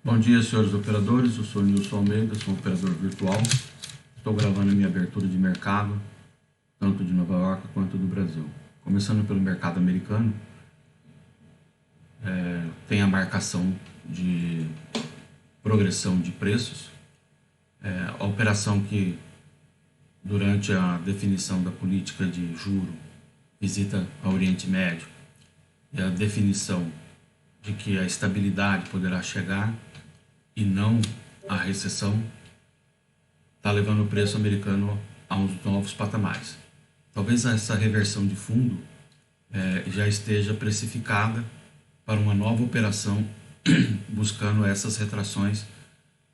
Bom dia, senhores operadores. Eu sou o Nilson Almeida, sou um operador virtual. Estou gravando a minha abertura de mercado, tanto de Nova York quanto do Brasil. Começando pelo mercado americano, tem a marcação de progressão de preços. A operação que, durante a definição da política de juro, visita ao Oriente Médio e a definição de que a estabilidade poderá chegar e não a recessão, está levando o preço americano a uns novos patamares. Talvez essa reversão de fundo já esteja precificada para uma nova operação buscando essas retrações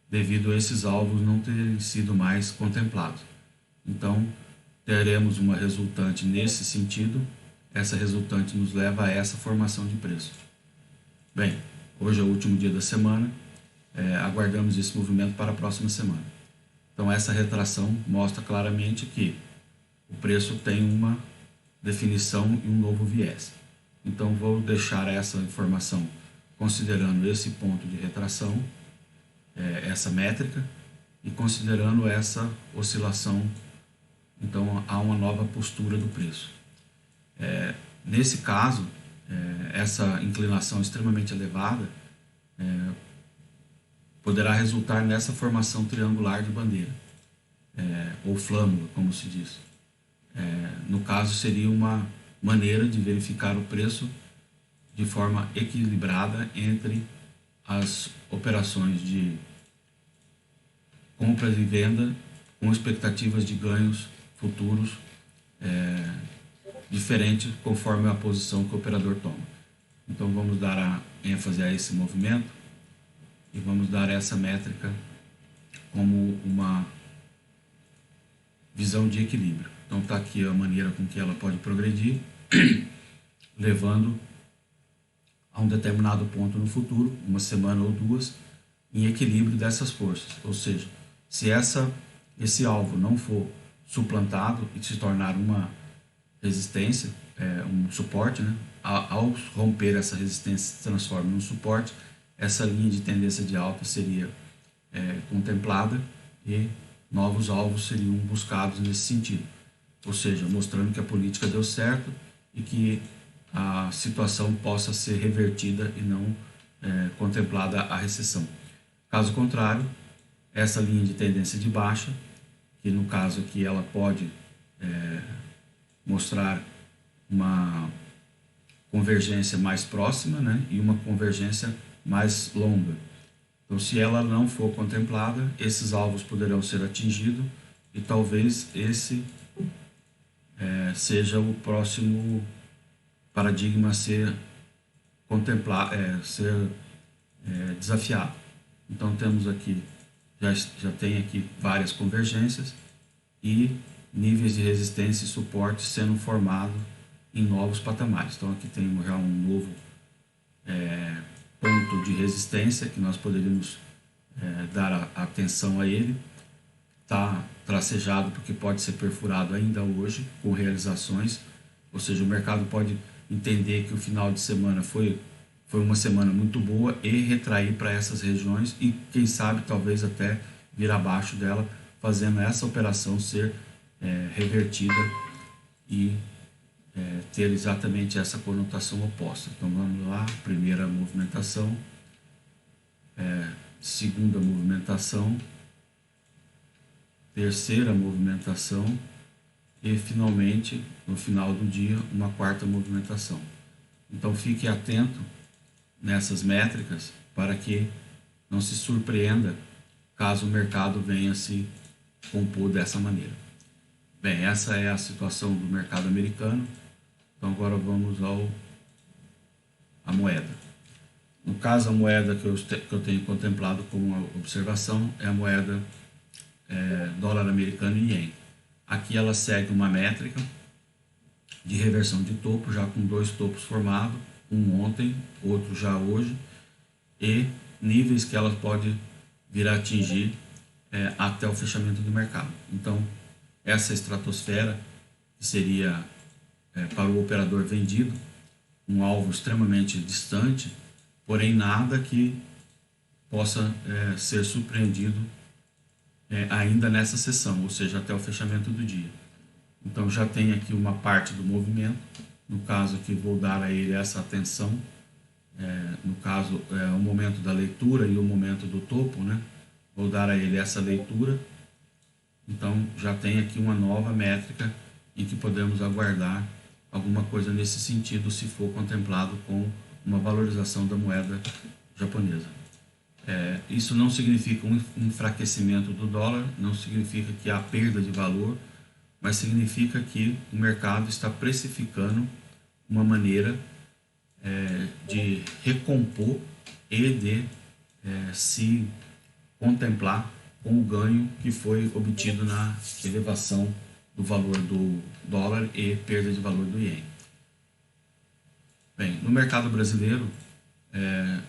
devido a esses alvos não terem sido mais contemplados. Então, teremos uma resultante nesse sentido. Essa resultante nos leva a essa formação de preço. Bem, hoje é o último dia da semana, aguardamos esse movimento para a próxima semana. Então, essa retração mostra claramente que o preço tem uma definição e um novo viés. Então, vou deixar essa informação considerando esse ponto de retração, essa métrica, e considerando essa oscilação. Então, há uma nova postura do preço. Nesse caso, essa inclinação extremamente elevada poderá resultar nessa formação triangular de bandeira, ou flâmula, como se diz. No caso, seria uma maneira de verificar o preço de forma equilibrada entre as operações de compra e venda com expectativas de ganhos futuros diferente conforme a posição que o operador toma. Então, vamos dar a ênfase a esse movimento e vamos dar essa métrica como uma visão de equilíbrio. Então, está aqui a maneira com que ela pode progredir, levando a um determinado ponto no futuro, uma semana ou duas, em equilíbrio dessas forças. Ou seja, se esse alvo não for suplantado e se tornar uma resistência, um suporte, né? Ao romper essa resistência se transforma num suporte, essa linha de tendência de alta seria contemplada e novos alvos seriam buscados nesse sentido. Ou seja, mostrando que a política deu certo e que a situação possa ser revertida e não contemplada a recessão. Caso contrário, essa linha de tendência de baixa, que no caso aqui ela pode mostrar uma convergência mais próxima, né, e uma convergência mais longa. Então, se ela não for contemplada, esses alvos poderão ser atingidos e talvez esse seja o próximo paradigma a ser desafiado. Então, temos aqui, já tem aqui várias convergências e níveis de resistência e suporte sendo formados em novos patamares. Então, aqui tem já um novo ponto de resistência que nós poderíamos dar atenção a ele. Está tracejado porque pode ser perfurado ainda hoje com realizações, ou seja, o mercado pode entender que o final de semana foi uma semana muito boa e retrair para essas regiões e quem sabe talvez até vir abaixo dela, fazendo essa operação ser revertida e ter exatamente essa conotação oposta. Então vamos lá, primeira movimentação, segunda movimentação, terceira movimentação e finalmente, no final do dia, uma quarta movimentação. Então fique atento nessas métricas para que não se surpreenda caso o mercado venha se compor dessa maneira. Bem, essa é a situação do mercado americano. Então agora vamos à moeda. No caso, a moeda que eu tenho contemplado como uma observação é a moeda dólar americano e ien. Aqui ela segue uma métrica de reversão de topo, já com dois topos formados, um ontem, outro já hoje, e níveis que ela pode vir a atingir até o fechamento do mercado. Então, essa estratosfera, que seria para o operador vendido, um alvo extremamente distante, porém nada que possa ser surpreendido ainda nessa sessão, ou seja, até o fechamento do dia. Então já tem aqui uma parte do movimento, no caso aqui vou dar a ele essa atenção, no caso o momento da leitura e o momento do topo, né? Vou dar a ele essa leitura, então já tem aqui uma nova métrica em que podemos aguardar alguma coisa nesse sentido se for contemplado com uma valorização da moeda japonesa. Isso não significa um enfraquecimento do dólar, não significa que há perda de valor, mas significa que o mercado está precificando uma maneira de recompor e de se contemplar com o ganho que foi obtido na elevação do valor do dólar e perda de valor do ien. Bem, no mercado brasileiro,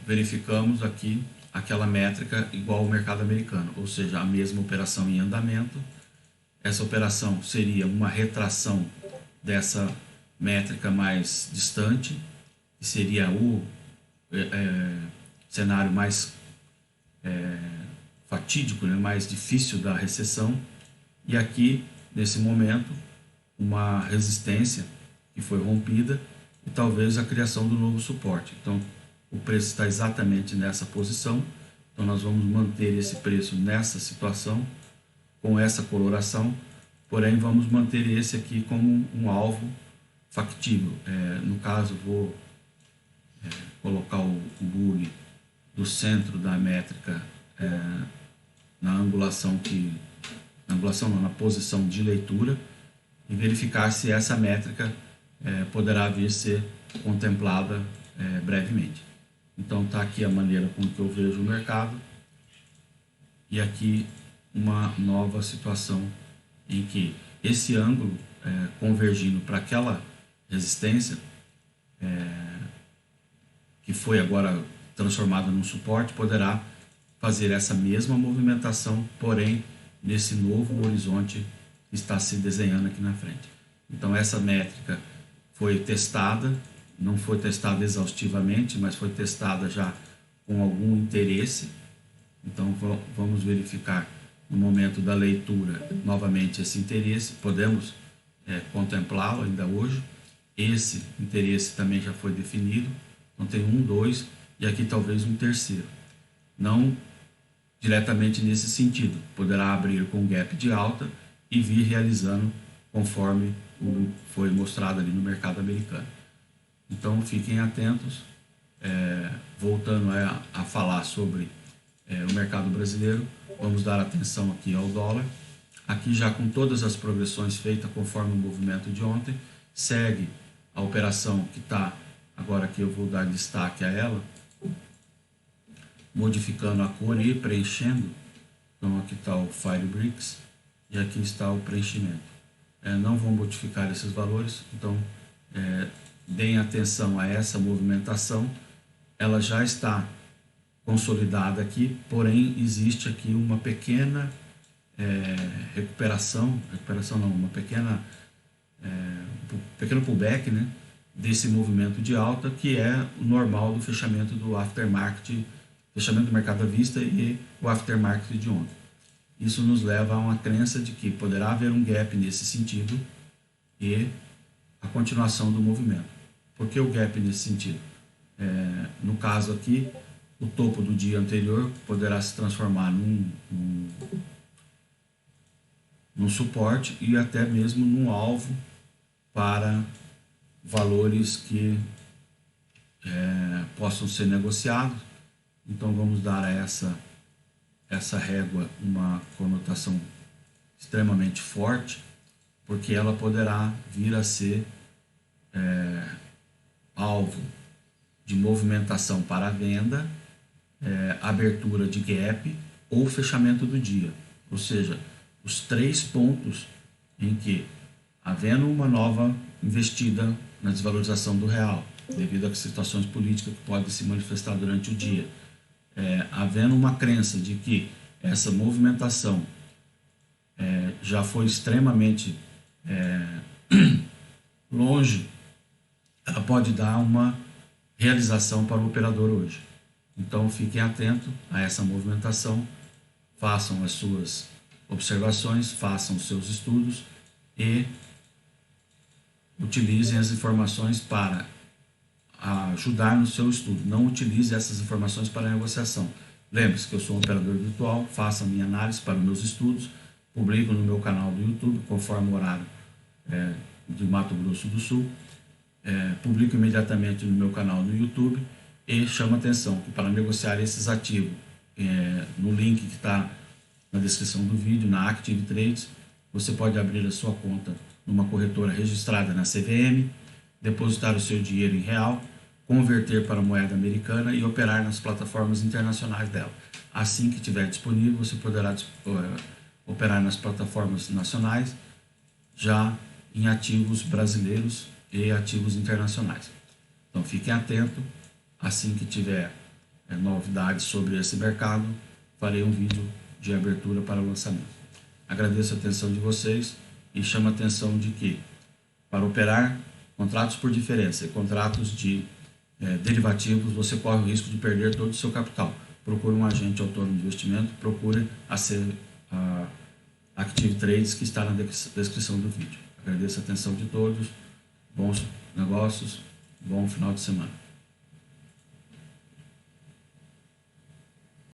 verificamos aqui aquela métrica igual ao mercado americano, ou seja, a mesma operação em andamento. Essa operação seria uma retração dessa métrica mais distante, que seria o cenário mais fatídico, né, mais difícil da recessão. E aqui, nesse momento, uma resistência que foi rompida e talvez a criação do novo suporte. Então, o preço está exatamente nessa posição, então nós vamos manter esse preço nessa situação, com essa coloração, porém vamos manter esse aqui como um alvo factível. No caso, vou colocar o bug do centro da métrica na posição de leitura e verificar se essa métrica poderá vir ser contemplada brevemente. Então está aqui a maneira com que eu vejo o mercado e aqui uma nova situação em que esse ângulo convergindo para aquela resistência que foi agora transformada num suporte poderá fazer essa mesma movimentação, porém nesse novo horizonte que está se desenhando aqui na frente. Então essa métrica foi testada, não foi testada exaustivamente, mas foi testada já com algum interesse. Então vamos verificar no momento da leitura novamente esse interesse, podemos contemplá-lo ainda hoje. Esse interesse também já foi definido, então tem 1, 2 e aqui talvez um terceiro. Não diretamente nesse sentido, poderá abrir com gap de alta e vir realizando conforme foi mostrado ali no mercado americano. Então fiquem atentos. Voltando a falar sobre o mercado brasileiro, vamos dar atenção aqui ao dólar. Aqui já com todas as progressões feitas conforme o movimento de ontem, segue a operação que está, agora aqui eu vou dar destaque a ela, modificando a cor e preenchendo. Então aqui está o Firebricks e aqui está o preenchimento. Não vou modificar esses valores, então deem atenção a essa movimentação. Ela já está consolidada aqui, porém existe aqui uma pequena recuperação não, uma pequeno pullback, né, desse movimento de alta, que é o normal do fechamento do aftermarket, fechamento do mercado à vista e o aftermarket de ontem. Isso nos leva a uma crença de que poderá haver um gap nesse sentido e a continuação do movimento. Por que o gap nesse sentido? No caso aqui, o topo do dia anterior poderá se transformar num suporte e até mesmo num alvo para valores que possam ser negociados. Então vamos dar a essa régua uma conotação extremamente forte, porque ela poderá vir a ser alvo de movimentação para a venda, abertura de gap ou fechamento do dia. Ou seja, os 3 pontos em que, havendo uma nova investida na desvalorização do real, devido a situações políticas que podem se manifestar durante o dia, havendo uma crença de que essa movimentação já foi extremamente longe, ela pode dar uma realização para o operador hoje. Então fiquem atentos a essa movimentação, façam as suas observações, façam os seus estudos e utilizem as informações para ajudar no seu estudo. Não utilize essas informações para negociação. Lembre-se que eu sou um operador virtual, faço a minha análise para os meus estudos, publico no meu canal do YouTube, conforme o horário de Mato Grosso do Sul, publico imediatamente no meu canal no YouTube e chamo a atenção que para negociar esses ativos, no link que está na descrição do vídeo, na Active Trades, você pode abrir a sua conta numa corretora registrada na CVM, depositar o seu dinheiro em real, converter para moeda americana e operar nas plataformas internacionais dela. Assim que estiver disponível, você poderá operar nas plataformas nacionais, já em ativos brasileiros e ativos internacionais. Então fiquem atentos, assim que tiver novidades sobre esse mercado, farei um vídeo de abertura para o lançamento. Agradeço a atenção de vocês e chamo a atenção de que, para operar contratos por diferença e contratos de derivativos, você corre o risco de perder todo o seu capital. Procure um agente autônomo de investimento, procure a Active Trades, que está na descrição do vídeo. Agradeço a atenção de todos, bons negócios, bom final de semana.